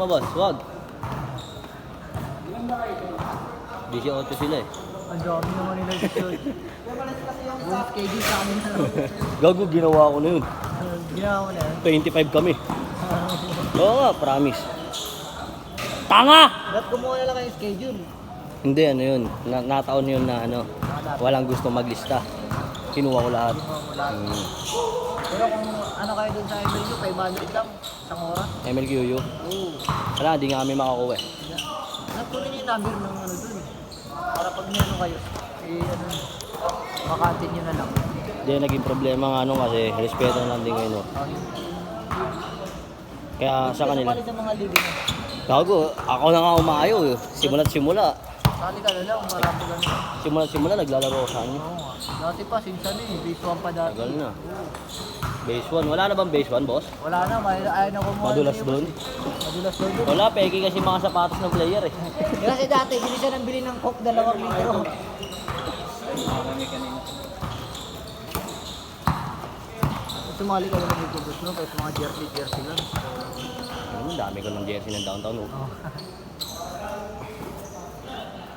Mabas, wag. 18 sila eh. Ang dami naman nila dito. Bonus KD sa amin na. Gago, ginawa ko na yun. Ginawa mo na yun. 25 kami. Oo nga, promise. Tanga! Ba't kumuha na lang kayo schedule? Hindi, ano yun. Nataon yun na ano. Walang gusto maglista. Kinuha ko lahat. Ginawa mo lahat. Pero kung ano kayo dun sa email nyo, 500 lang. Isang oras. MLQU. Oo. Wala, hindi nga kami makakuha eh. Nakunin nyo yung number ng ano dun. Para pag nyo kayo, ano, makatin nyo na lang. Hindi, naging problema nga ano kasi respeto na lang din kayo. No? Kaya sa kanila. Sa mga living na. Gago, ako na nga umayaw eh. Simula't simula. Sali ka na lang, marami ka na. Simula't simula, naglalaro ako sa kanya. Oo nga. Dati pa, sinsan eh. Base 1 pa dati. Tagal na. Base 1. Wala na bang base 1, boss? Wala na, ayaw na kumuha. Madulas doon? Madulas doon. Wala, peke kasi mga sapatos ng player eh. Kasi dati, bili siya ng bili ng Coke 2 litro. Sumali ka lang dito, boss, no? Kahit mga jersey lang. Ang dami ko ng jersey ng downtown. Oh.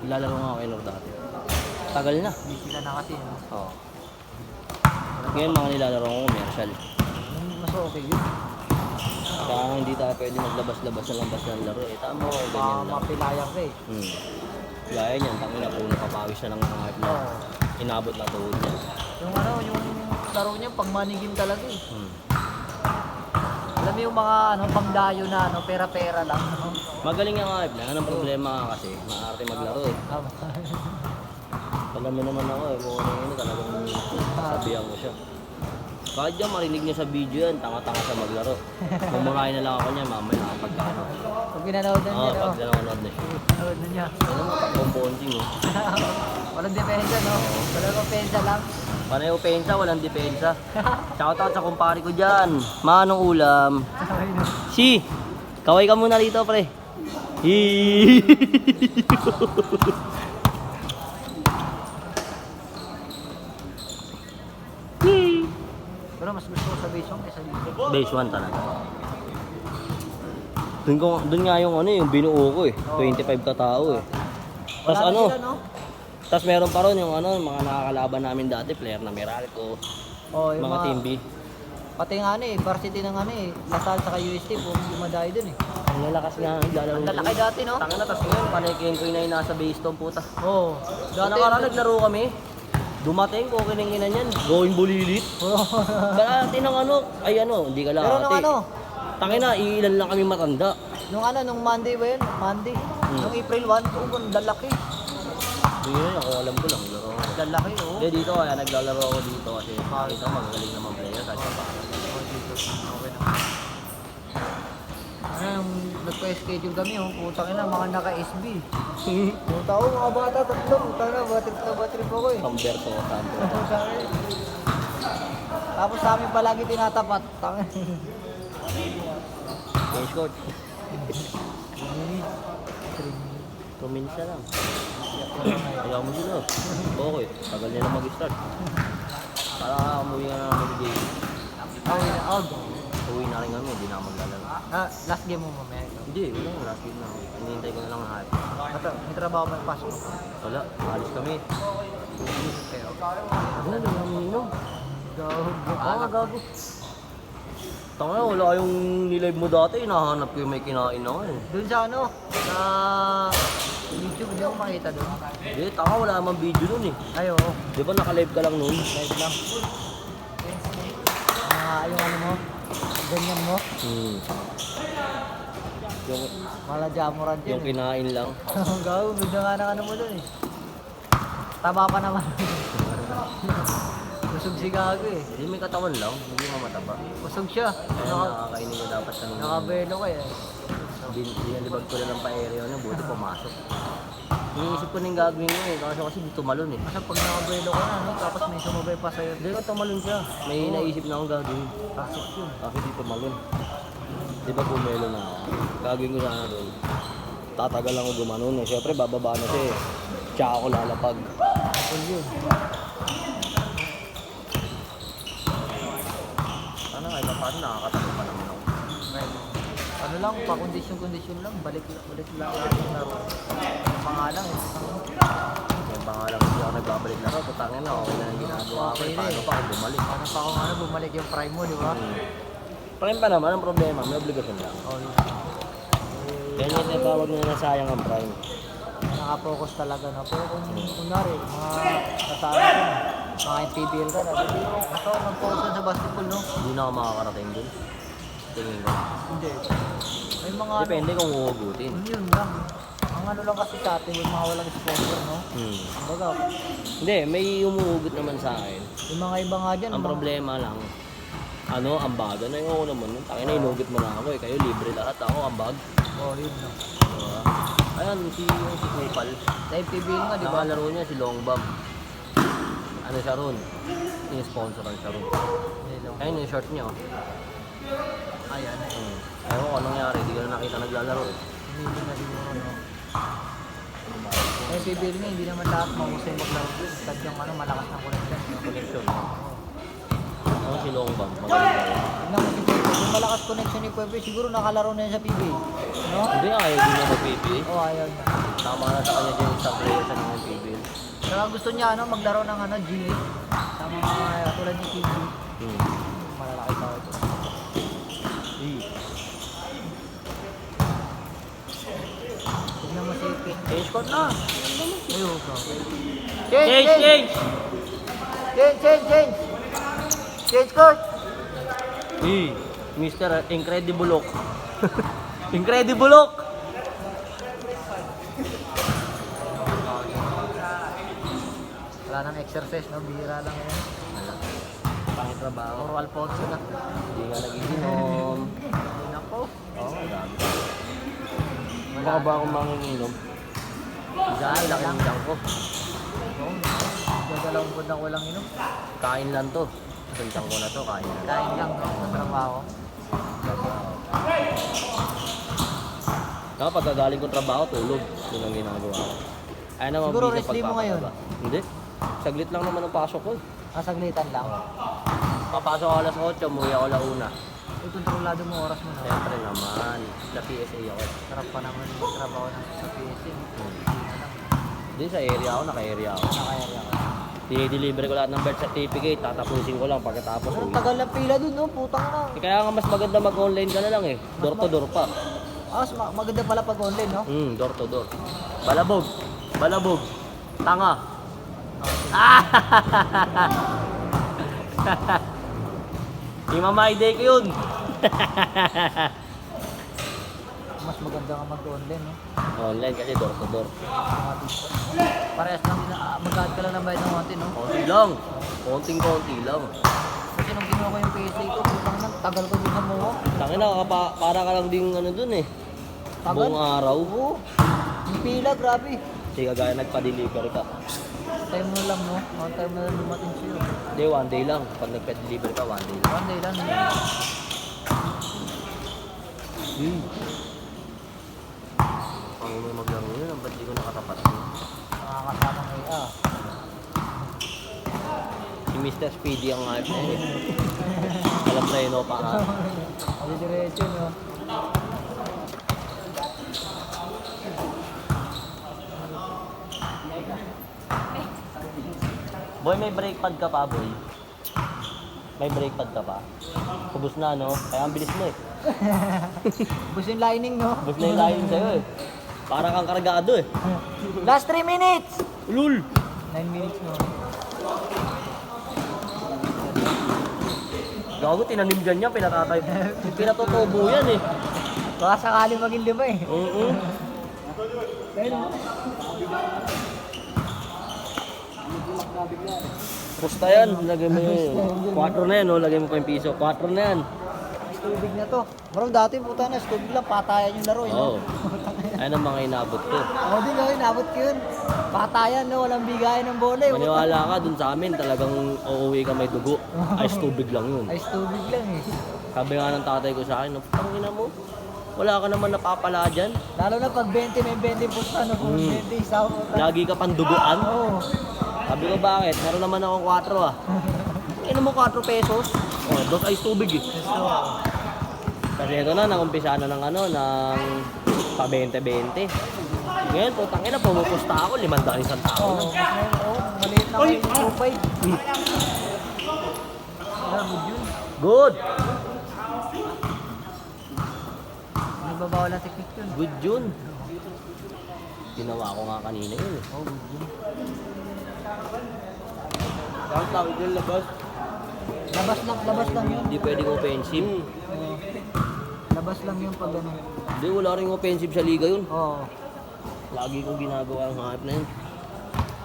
Lalaro nga kayo dati. Tagal na. Hindi sila na kasi, no? Oo. Ngayon mga nilalaro ko commercial. Mas okay yun. Kaya hindi tayo pwede maglabas-labas ng laro eh. Tama ko, ganyan lang. Mapilayang ka eh. Gaya niyan, tangina puno kapawis na ng mga hype na inabot na tuhod niya. Yung ano, yung laro niya, pang money game talaga eh. Alam mo yung mga ano, pangdayo na ano, pera-pera lang. No? Magaling yung hype na. Anong problema nga kasi, maarte maglaro eh. Tama. Alam mo naman ako eh, kung ano yun, talagang sabihan ko siya. Kahit dyan marinig niya sa video yan, tanga-tanga sa maglaro. Mumurahin na lang ako niya, mamaya pagkano. Pag pinanood na niya, Pag nanonood na siya. pinanood na niya. Ano mo, pag-bombonding oh. Walang depensa, no? Walang depensa lang. Panay opensa, walang depensa. Shoutout sa kumpare ko dyan. Manong ulam. Si, kaway ka muna rito pre. Pero mas gusto ko sa base 1 kaysa dito. Base 1 talaga. Doon nga yung ano yung binuo ko eh. 25 katao eh. Tapos Wala na ano? sila, no? Tapos meron pa ron yung ano, mga nakakalaban namin dati, player na Meralco, Oh, yung mga Team B. Pati nga ano eh, varsity ng ano eh, Lasal sa UST, kung dumadayo dun eh. Ang lalakas nga, lalaro. Ang lalaki dati, no? Tanga na, tapos ngayon, panikin ko yung nasa base tong puta. Oo. Dati nakaraan naglaro kami. Dumating ko, kininginan yan. Going bulilit. Kalahati ng ano, ay ano, hindi kalahati. Pero nung ano? Tangina, iilan lang kami matanda. Nung Monday ba yun? Monday. Nung April 1, ang lalaki. Hindi yun, ako alam ko lang. Laro. Lalaki, oo. Hindi dito, kaya naglalaro ako dito kasi makikita ko magagaling naman player kahit pa. Okay na. Ayun, nagpa-schedule kami, oh. Putang ina, mga naka-SB. Puta ko, mga bata, tatlo. Putang ina, batrip ako eh. Humberto Santos. Putang ina. Tapos sa amin palagi tinatapat. Tangin. Coach coach. 2 minutes na lang. Ayaw mo sila. Okay, tagal nila mag-start. Para umuwi nga na mag-game. Away na out. Uwi na rin kami, hindi na maglalaro. Ah, last game mo mamaya. Hindi, wala yung last game na. Hinihintay ko na lang ang hype. May trabaho man pasok. Wala, alis kami. Pero, Ano, nanginom. gago. Ah, gago. Tanga, wala kayong nilive mo dati, hinahanap ko yung may kinain ako eh. Doon sa ano, sa YouTube, hindi ako makita doon. Hindi, tanga, wala namang video nun eh. Ay, oo. Di ba naka-live ka lang nun? Live lang. Yung ano mo, ganyan mo, Yung, mala jamuran din. yung kinain lang. Gago, ganda nga ng ano mo doon eh. Taba pa naman. Busog si Gago eh. Hindi may katawan lang, hindi mamataba. Busog siya. Kaya nakakainin ko dapat sa nung... Nakabelo ka eh. Binalibag ko na ng pa-aereo niya, buti pumasok. Iniisip ko na yung gagawin niya eh, kasi di tumalon eh. Kasi pag nakabelo ka na, no? Tapos may sumabay pa sa'yo. Hindi ka tumalon siya. May naisip na akong gagawin. Pasok yun. Kasi di tumalon. Di ba bumelo na ako? Gagawin ko sana doon. Tatagal lang ako gumanon eh. Siyempre bababa na siya eh. Tsaka ako lalapag. Apple yun. Sana kahit pa paano nakakatagal pa naman ako. Right. Pag Ano lang, pa-kondisyon lang, balik lang yung laro. Pangalang eh. Yung pangalan ko siya ako nagbabalik laro. Putangin na, okay na yung ginagawa ko. Okay na Paano eh. pa ako bumalik? Paano pa kung bumalik yung prime mo, di ba? Prime pa naman, ang problema, may obligasyon lang. Oh, yun. Kaya yung tinatawag na nasayang ang prime. Nakapokus talaga na. Pero kung kunwari, mga kasama ko, mga PBL ka na, ito, mag-focus sa basketball, no? Hindi na ako makakarating dun. Tingin ko. Hindi. May mga Depende kung uugutin. Yun lang. Ang ano lang kasi sa atin, yung mga walang sponsor, no? Kumbaga, Hindi, may umuugot naman sa akin. yung mga iba nga dyan, Ang problema lang, ang baga na yung naman nun. Takin na, inugot mo na ako eh. Kayo libre lahat. Ako, ang bag. oh, yun lang. Diba? Ayan, si Kupal. Sa PBL nga, di ba? Nakalaro niya si Longbam. Ano siya ron? Yung sponsoran siya ron. Ayun yung short niya. Oh. Ayan. Ewan ko anong nangyari, hindi ko na nakita naglalaro eh. Hindi na din mo, no? Sa PBL nga, hindi naman lahat mahusay maglaro. Sadyang malakas ng connection. No? Connection. Ano si Longbam? Magaling ba yun? Tignan mo si Pueblo, yung malakas connection ni Pueblo, siguro nakalaro na yan sa PBL. No? Hindi, ayaw din niya mag-PBA. Oo, ayaw niya. Tama na sa kanya dyan isang player sa mga PBA. Saka gusto niya maglaro ng G-League. Sa mga tulad ni Kim G. Malalaki pa ito. Tignan mo si Kim. Change court na! Ayun ka. Change! Change court! Mr. Incredible Look. Incredible Look! Wala nang exercise, no? Bihira lang yan. Pangit trabaho. Puro Alfonso na. Hindi nga nagiginom. Ayun ako. Oo, dami. Wala ba akong manginginom? Dahil laki ng tiyan ko. Oo. Dadalawang buwan na walang inom. Kain lang to. Suntang ko na to, kain lang. Kain lang, no? Sa trabaho. Saka pagkagaling ko trabaho, tulog. Yun ang ginagawa ko. Ay naman, Siguro busy rest day mo ngayon? pagpapalaba. Hindi. Saglit lang naman ang pasok ko. Saglitan lang. Papasok ako alas 8, umuwi ako alauna. Kontrolado mo oras mo, no? Siyempre naman, na PSA ako. Sarap pa naman yung trabaho ng sa PSC. Hindi, sa area ako, naka-area ako. Nakayari ako. I-deliver ko lahat ng birth certificate, tatapusin ko lang pagkatapos Pero uwi. tagal ng pila dun, no? Putang na. Kaya nga mas maganda mag-online ka na lang eh. Door to door pa. Maganda pala pag online, no? Door to door. Balabog. Balabog. Tanga. Imamay day ko yun. Mas maganda nga mag-online, no? Online kasi door to door. Mga tipo. Parehas lang, mag-add ka lang ng bayad ng konti, no? Konti lang. Konting-konti lang. Kasi nung ginawa ko yung PSA ko, putang na, tagal ko din sa mga. Tangin na, para ka lang ding ano dun eh. Tagal? Buong araw. Oo. Yung pila, grabe. Kasi kagaya nagpa-deliver ka. Time mo lang, no? One time na lang dumating sa'yo. Hindi, one day lang. Pag nagpa-deliver ka, one day lang. One day lang, no? Ang may maglaro yun, ba't di ko nakatapat? Nakakasama kayo, Si Mr. Speedy ang hype na yun eh. Alam preno pa nga. Hindi diretso, no? Boy, may brake pad ka pa, boy. May brake pad ka pa. Kubos na, no? Kaya ang bilis mo eh. Bus yung lining, no? Kubos na yung layo sa'yo eh. Para kang kargado eh. Last 3 minutes! Ulul! 9 minutes, no? Gago, tinanim dyan niya, pinatatay. Pinatutubo yan eh. Baka sakali maging 5 eh. Oo. Pero, Pusta yan, lagay mo yun. 4 na yan, no? Lagay mo pa yung piso. 4 na yan. tubig na to. Marang dati, puta na, tubig lang, patayan yung laro, eh, Oo. no? Ayun ang mga inabot ko. Ako din, no? Inabot ko yun. Patayan, no? Walang bigayan ng bola, eh. Maniwala ka, dun sa amin talagang uuwi ka may dugo. Ice tubig lang yun. Ice tubig lang, eh. Sabi nga ng tatay ko sa akin, pangina mo, wala ka naman napapala dyan. Lalo na pag 20, may 20 pusta, no? Kung 20, isa ko. Lagi ka pang duguan. Oo. Sabi ko, bakit? Meron naman akong 4 ah. Ano mo 4 pesos? Oh, dos ice tubig eh. Gusto ko. Kasi ito na, nangumpisa na ng ano, ng pa 20-20. Ngayon, putang ina, pumupusta ako, 500 isang tao Oo, na. mas ngayon, oo, maliit na kayo yung 2.5. Good yun. Good! Nagbabawal ang technique yun. Good yun. Ginawa ko nga kanina yun eh. Oo, good yun. Saan tawag yung labas? Labas lang yun. Hindi pwedeng offensive. Oo. Labas lang yun pag ano. Hindi, wala rin offensive sa liga yun. Oo. Lagi kong ginagawa ang hype na yun.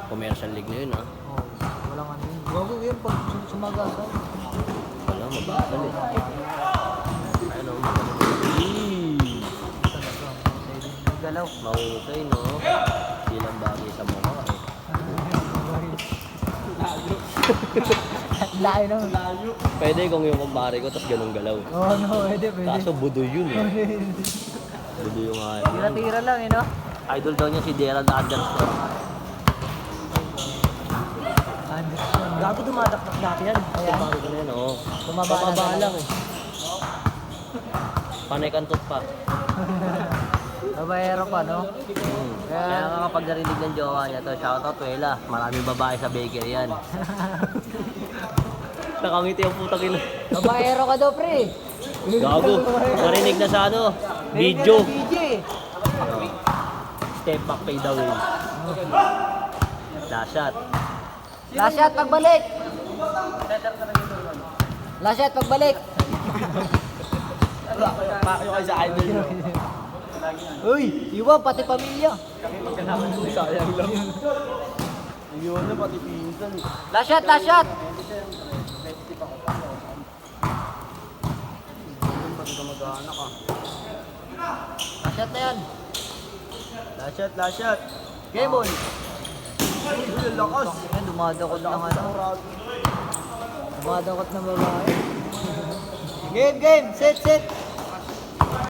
Commercial league na yun ha. Oo. Walang ano yun. Gago yun pag sumagasan. Wala, mabasal eh. Ano, Talaga. May galaw. mahusay no? Silang bagay sa mukha eh. Layo naman. Pwede kung yung kumpare ko, tapos ganun galaw. Oo, no, pwede. Kaso budo yun eh. Budo yung hype. Tira-tira lang eh, no? Idol daw niya si Gerald Anderson. Anderson. Gago dumadakdak dati yan. Ayan. Kumpare ko na yan, oo. Tumaba na Pababa lang. lang eh. Panay kantot pa. Babayero pa, no? Kaya nga kapag narinig ng jowa niya to, shoutout Wela. Maraming babae sa bakery yan. Nakangiti ang putang ina. Babayero ka daw, pre. Gago. Narinig na sa ano, video. DJ. Step back fade away. Last shot. Last shot, pagbalik. Last shot, pagbalik. Pakyo kayo sa idol nyo. Uy, iwan, pati pamilya. Sayang lang. Iyon na pati pinsan. Last shot, last shot. Pati ka mag-aanak ah. Last shot na yan. Last shot, last shot. Game on. Uy, lakas. Ay, dumadakot ng ano. Dumadakot ng babae. Game, set.